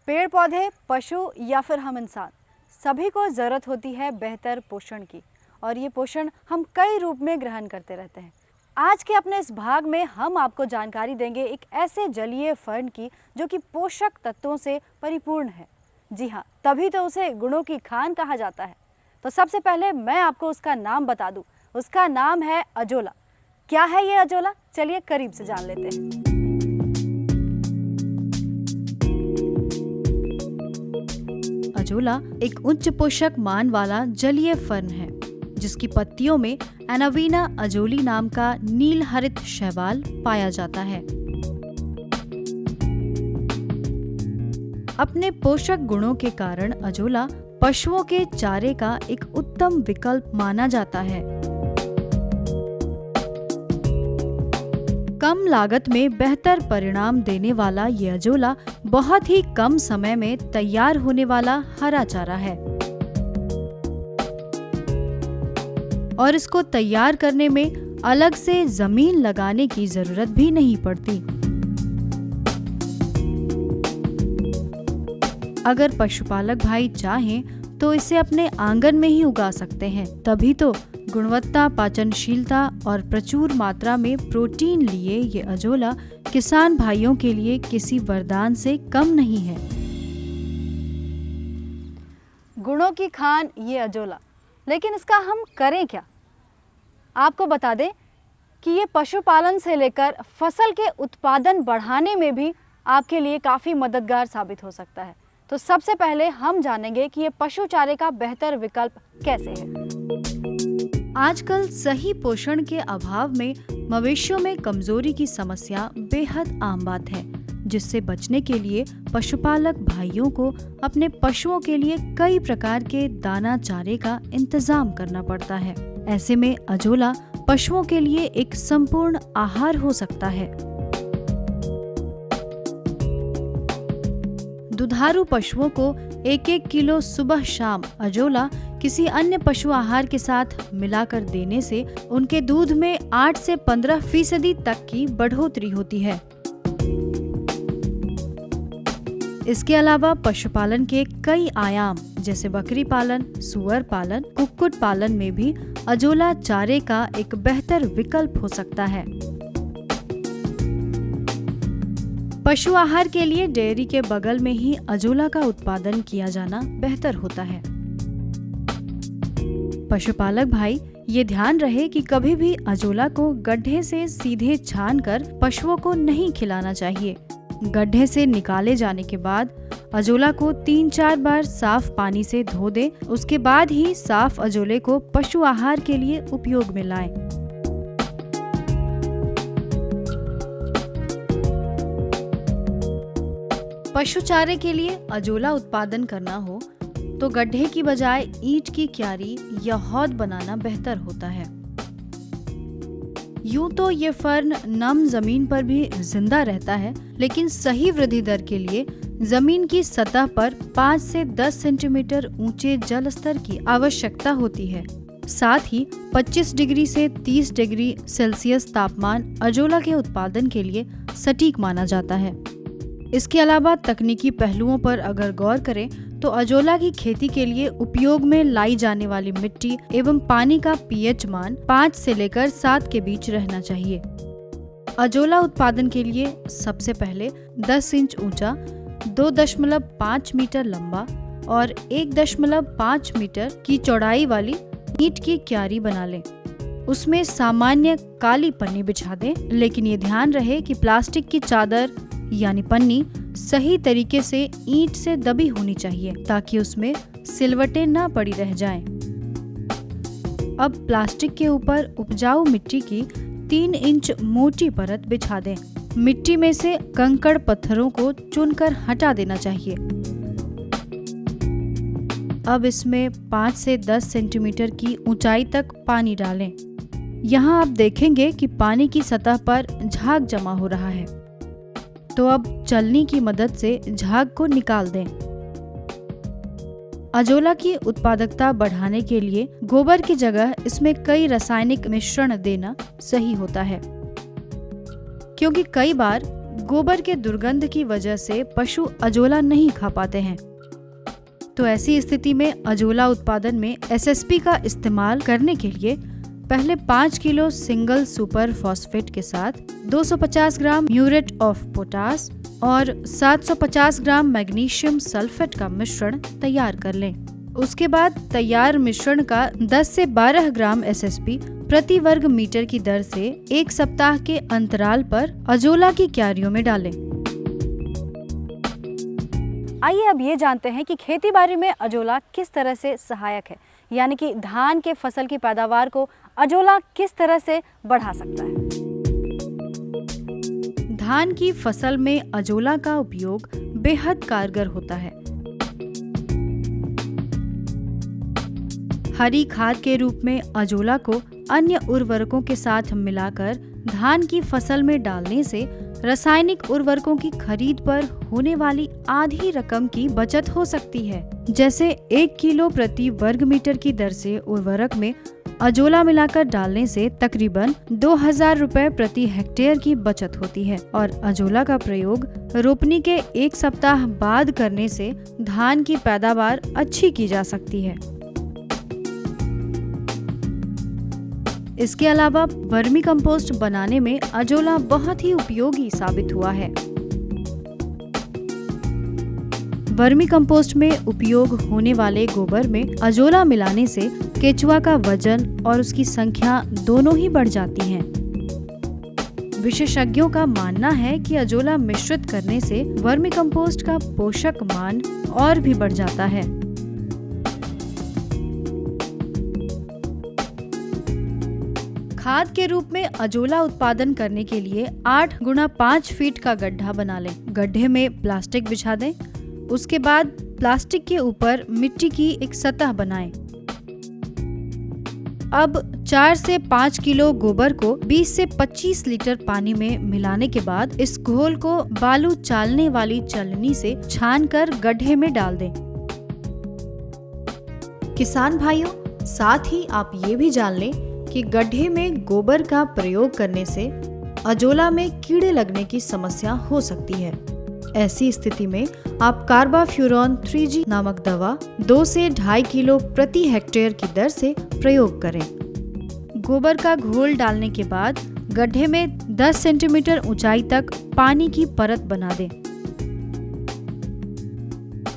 पेड़ पौधे, पशु या फिर हम इंसान, सभी को ज़रूरत होती है बेहतर पोषण की, और ये पोषण हम कई रूप में ग्रहण करते रहते हैं। आज के अपने इस भाग में हम आपको जानकारी देंगे एक ऐसे जलीय फर्न की जो कि पोषक तत्वों से परिपूर्ण है। जी हाँ, तभी तो उसे गुणों की खान कहा जाता है। तो सबसे पहले मैं आपको उसका नाम बता दूं। उसका नाम है अजोला। क्या है ये अजोला? चलिए करीब से जान लेते हैं। अजोला एक उच्च पोषक मान वाला जलीय फर्न है जिसकी पत्तियों में एनावीना अजोली नाम का नील हरित शैवाल पाया जाता है। अपने पोषक गुणों के कारण अजोला पशुओं के चारे का एक उत्तम विकल्प माना जाता है। कम लागत में बेहतर परिणाम देने वाला ये अजोला बहुत ही कम समय में तैयार होने वाला हरा चारा है और इसको तैयार करने में अलग से जमीन लगाने की जरूरत भी नहीं पड़ती। अगर पशुपालक भाई चाहें तो इसे अपने आंगन में ही उगा सकते हैं। तभी तो गुणवत्ता, पाचनशीलता और प्रचुर मात्रा में प्रोटीन लिए ये अजोला किसान भाइयों के लिए किसी वरदान से कम नहीं है। गुणों की खान ये अजोला, लेकिन इसका हम करें क्या? आपको बता दें कि ये पशुपालन से लेकर फसल के उत्पादन बढ़ाने में भी आपके लिए काफ़ी मददगार साबित हो सकता है। तो सबसे पहले हम जानेंगे कि ये पशु चारे का बेहतर विकल्प कैसे है। आजकल सही पोषण के अभाव में मवेशियों में कमजोरी की समस्या बेहद आम बात है, जिससे बचने के लिए पशुपालक भाइयों को अपने पशुओं के लिए कई प्रकार के दाना चारे का इंतजाम करना पड़ता है। ऐसे में अजोला पशुओं के लिए एक संपूर्ण आहार हो सकता है। दुधारू पशुओं को 1-1 किलो सुबह शाम अजोला किसी अन्य पशु आहार के साथ मिलाकर देने से उनके दूध में 8 से 15% तक की बढ़ोतरी होती है। इसके अलावा पशुपालन के कई आयाम जैसे बकरी पालन, सुअर पालन, कुक्कुट पालन में भी अजोला चारे का एक बेहतर विकल्प हो सकता है। पशु आहार के लिए डेयरी के बगल में ही अजोला का उत्पादन किया जाना बेहतर होता है। पशुपालक भाई ये ध्यान रहे कि कभी भी अजोला को गड्ढे से सीधे छानकर पशुओं को नहीं खिलाना चाहिए। गड्ढे से निकाले जाने के बाद अजोला को 3-4 बार साफ पानी से धो दें। उसके बाद ही साफ अजोले को पशु आहार के लिए उपयोग में लाएं। पशु चारे के लिए अजोला उत्पादन करना हो तो गड्ढे की बजाय ईंट की क्यारी या हौद बनाना बेहतर होता है। यूं तो ये फर्न नम जमीन पर भी जिंदा रहता है, लेकिन सही वृद्धि दर के लिए जमीन की सतह पर 5 से 10 सेंटीमीटर ऊंचे जल स्तर की आवश्यकता होती है। साथ ही 25 डिग्री से 30 डिग्री सेल्सियस तापमान अजोला के उत्पादन के लिए सटीक माना जाता है। इसके अलावा तकनीकी पहलुओं पर अगर गौर करें तो अजोला की खेती के लिए उपयोग में लाई जाने वाली मिट्टी एवं पानी का पीएच मान 5 से लेकर 7 के बीच रहना चाहिए। अजोला उत्पादन के लिए सबसे पहले 10 इंच ऊंचा, 2.5 मीटर लंबा और 1.5 मीटर की चौड़ाई वाली ईंट की क्यारी बना लें। उसमें सामान्य काली पन्नी बिछा दें, लेकिन ये ध्यान रहे कि प्लास्टिक की चादर यानी पन्नी सही तरीके से ईंट से दबी होनी चाहिए ताकि उसमें सिलवटें ना पड़ी रह जाएं। अब प्लास्टिक के ऊपर उपजाऊ मिट्टी की 3 इंच मोटी परत बिछा दें। मिट्टी में से कंकड़ पत्थरों को चुनकर हटा देना चाहिए। अब इसमें 5 से 10 सेंटीमीटर की ऊंचाई तक पानी डालें। यहाँ आप देखेंगे कि पानी की सतह पर झाग जमा हो रहा है, तो अब चलनी की मदद से झाग को निकाल दें। अजोला की उत्पादकता बढ़ाने के लिए गोबर की जगह इसमें कई रासायनिक मिश्रण देना सही होता है, क्योंकि कई बार गोबर के दुर्गंध की वजह से पशु अजोला नहीं खा पाते हैं। तो ऐसी स्थिति में अजोला उत्पादन में एसएसपी का इस्तेमाल करने के लिए पहले 5 किलो सिंगल सुपर फॉस्फेट के साथ 250 ग्राम म्यूरेट ऑफ पोटास और 750 ग्राम मैग्नीशियम सल्फेट का मिश्रण तैयार कर लें। उसके बाद तैयार मिश्रण का 10 से 12 ग्राम एसएसपी प्रति वर्ग मीटर की दर से 1 सप्ताह के अंतराल पर अजोला की क्यारियों में डालें। आइए अब ये जानते हैं कि खेती बाड़ी में अजोला किस तरह से सहायक है, यानी कि धान के फसल की पैदावार को अजोला किस तरह से बढ़ा सकता है। धान की फसल में अजोला का उपयोग बेहद कारगर होता है। हरी खाद के रूप में अजोला को अन्य उर्वरकों के साथ मिलाकर धान की फसल में डालने से रासायनिक उर्वरकों की खरीद पर होने वाली आधी रकम की बचत हो सकती है। जैसे 1 किलो प्रति वर्ग मीटर की दर से उर्वरक में अजोला मिलाकर डालने से तकरीबन 2000 रुपए प्रति हेक्टेयर की बचत होती है और अजोला का प्रयोग रोपनी के 1 सप्ताह बाद करने से धान की पैदावार अच्छी की जा सकती है। इसके अलावा वर्मी कंपोस्ट बनाने में अजोला बहुत ही उपयोगी साबित हुआ है। वर्मी कंपोस्ट में उपयोग होने वाले गोबर में अजोला मिलाने से केचुआ का वजन और उसकी संख्या दोनों ही बढ़ जाती हैं। विशेषज्ञों का मानना है कि अजोला मिश्रित करने से वर्मी कंपोस्ट का पोषक मान और भी बढ़ जाता है। खाद के रूप में अजोला उत्पादन करने के लिए 8 गुणा 5 फीट का गड्ढा बना लें। गड्ढे में प्लास्टिक बिछा दें। उसके बाद प्लास्टिक के ऊपर मिट्टी की एक सतह बनाएं। अब 4 से 5 किलो गोबर को 20 से 25 लीटर पानी में मिलाने के बाद इस घोल को बालू चालने वाली छलनी से छानकर गड्ढे में डाल दें। किसान भाइयों, साथ ही आप ये भी जान लें कि गड्ढे में गोबर का प्रयोग करने से अजोला में कीड़े लगने की समस्या हो सकती है। ऐसी स्थिति में आप कार्बाफ्यूरॉन 3G नामक दवा 2 से 2.5 किलो प्रति हेक्टेयर की दर से प्रयोग करें। गोबर का घोल डालने के बाद गड्ढे में 10 सेंटीमीटर ऊंचाई तक पानी की परत बना दें।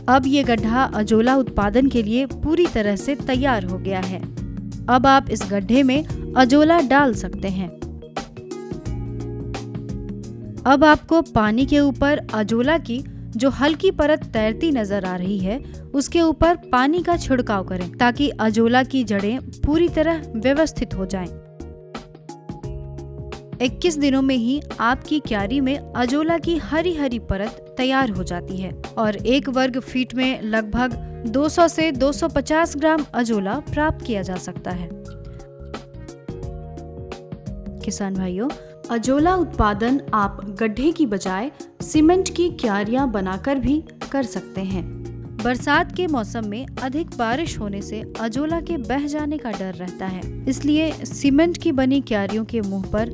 अब ये गड्ढा अजोला उत्पादन के लिए पूरी तरह से तैयार हो गया है। अब आप इस गड्ढे में अजोला डाल सकते हैं। अब आपको पानी के ऊपर अजोला की जो हल्की परत तैरती नजर आ रही है, उसके ऊपर पानी का छिड़काव करें ताकि अजोला की जड़ें पूरी तरह व्यवस्थित हो जाएं। 21 दिनों में ही आपकी क्यारी में अजोला की हरी हरी परत तैयार हो जाती है और 1 वर्ग फीट में लगभग 200 से 250 ग्राम अजोला प्राप्त किया जा सकता है। किसान भाइयों, अजोला उत्पादन आप गड्ढे की बजाय सीमेंट की क्यारियां बनाकर भी कर सकते हैं। बरसात के मौसम में अधिक बारिश होने से अजोला के बह जाने का डर रहता है, इसलिए सीमेंट की बनी क्यारियों के मुंह पर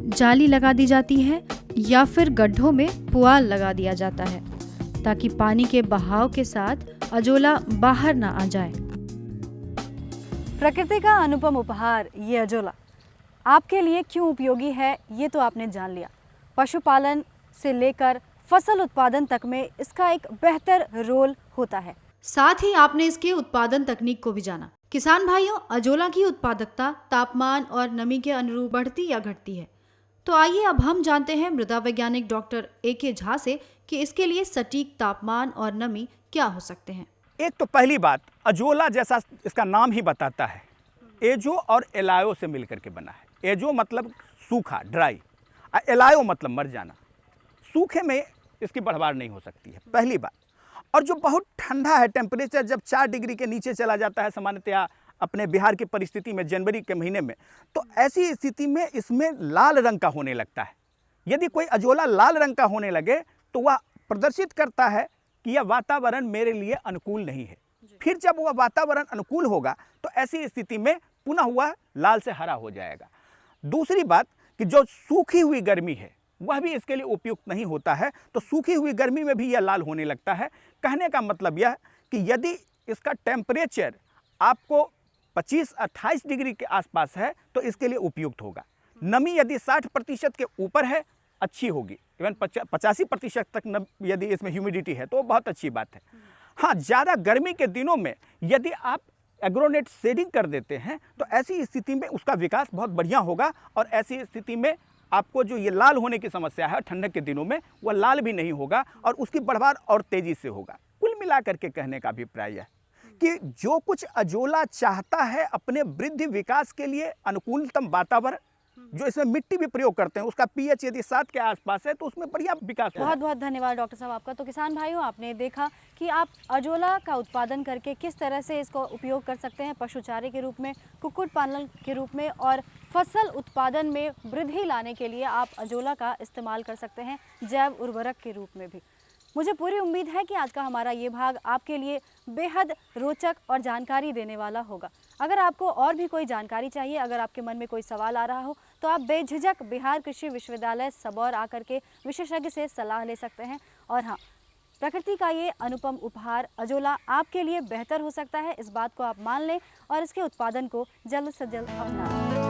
जाली लगा दी जाती है या फिर गड्ढों में पुआल लगा दिया जाता है ताकि पानी के बहाव के साथ अजोला बाहर ना आ जाए। प्रकृति का अनुपम उपहार ये अजोला आपके लिए क्यों उपयोगी है, ये तो आपने जान लिया। पशुपालन से लेकर फसल उत्पादन तक में इसका एक बेहतर रोल होता है। साथ ही आपने इसके उत्पादन तकनीक को भी जाना। किसान भाइयों, अजोला की उत्पादकता तापमान और नमी के अनुरूप बढ़ती या घटती है। तो आइए अब हम जानते हैं मृदा वैज्ञानिक डॉक्टर AK झा से कि इसके लिए सटीक तापमान और नमी क्या हो सकते हैं। एक तो पहली बात, अजोला जैसा इसका नाम ही बताता है, एजो और एलायो से मिलकर के बना है। एजो मतलब सूखा, ड्राई, और एलायो मतलब मर जाना। सूखे में इसकी बढ़वार नहीं हो सकती है, पहली बात। और जो बहुत ठंडा है, टेम्परेचर जब 4 डिग्री के नीचे चला जाता है सामान्यतया अपने बिहार की परिस्थिति में जनवरी के महीने में, तो ऐसी स्थिति में इसमें लाल रंग का होने लगता है। यदि कोई अजोला लाल रंग का होने लगे तो वह प्रदर्शित करता है कि यह वातावरण मेरे लिए अनुकूल नहीं है। फिर जब वह वातावरण अनुकूल होगा तो ऐसी स्थिति में पुनः वह लाल से हरा हो जाएगा। दूसरी बात कि जो सूखी हुई गर्मी है वह भी इसके लिए उपयुक्त नहीं होता है। तो सूखी हुई गर्मी में भी यह लाल होने लगता है। कहने का मतलब यह कि यदि इसका टेम्परेचर आपको 25-28 डिग्री के आसपास है तो इसके लिए उपयुक्त होगा। नमी यदि 60% के ऊपर है अच्छी होगी, इवन 85% तक यदि इसमें ह्यूमिडिटी है तो बहुत अच्छी बात है। हाँ, ज़्यादा गर्मी के दिनों में यदि आप एग्रोनेट शेडिंग कर देते हैं तो ऐसी स्थिति में उसका विकास बहुत बढ़िया होगा और ऐसी स्थिति में आपको जो ये लाल होने की समस्या है ठंडक के दिनों में वह लाल भी नहीं होगा और उसकी बढ़वार और तेज़ी से होगा। कुल मिलाकर के कहने का अभिप्राय यह कि जो कुछ अजोला चाहता है अपने वृद्धि विकास के लिए अनुकूलतम वातावरण, जो इसमें मिट्टी भी प्रयोग करते हैं उसका पीएच यदि 7 के आसपास है तो उसमें बढ़िया विकास होगा। बहुत बहुत धन्यवाद डॉक्टर साहब आपका। तो किसान भाइयों, आपने देखा कि आप अजोला का उत्पादन करके किस तरह से इसको उपयोग कर सकते हैं पशु चारे के रूप में, कुक्कुट पालन के रूप में और फसल उत्पादन में वृद्धि लाने के लिए आप अजोला का इस्तेमाल कर सकते हैं जैव उर्वरक के रूप में भी। मुझे पूरी उम्मीद है कि आज का हमारा ये भाग आपके लिए बेहद रोचक और जानकारी देने वाला होगा। अगर आपको और भी कोई जानकारी चाहिए, अगर आपके मन में कोई सवाल आ रहा हो तो आप बेझिझक बिहार कृषि विश्वविद्यालय सबौर आकर के विशेषज्ञ से सलाह ले सकते हैं। और हाँ, प्रकृति का ये अनुपम उपहार अजोला आपके लिए बेहतर हो सकता है, इस बात को आप मान लें और इसके उत्पादन को जल्द से जल्द अपनाएं।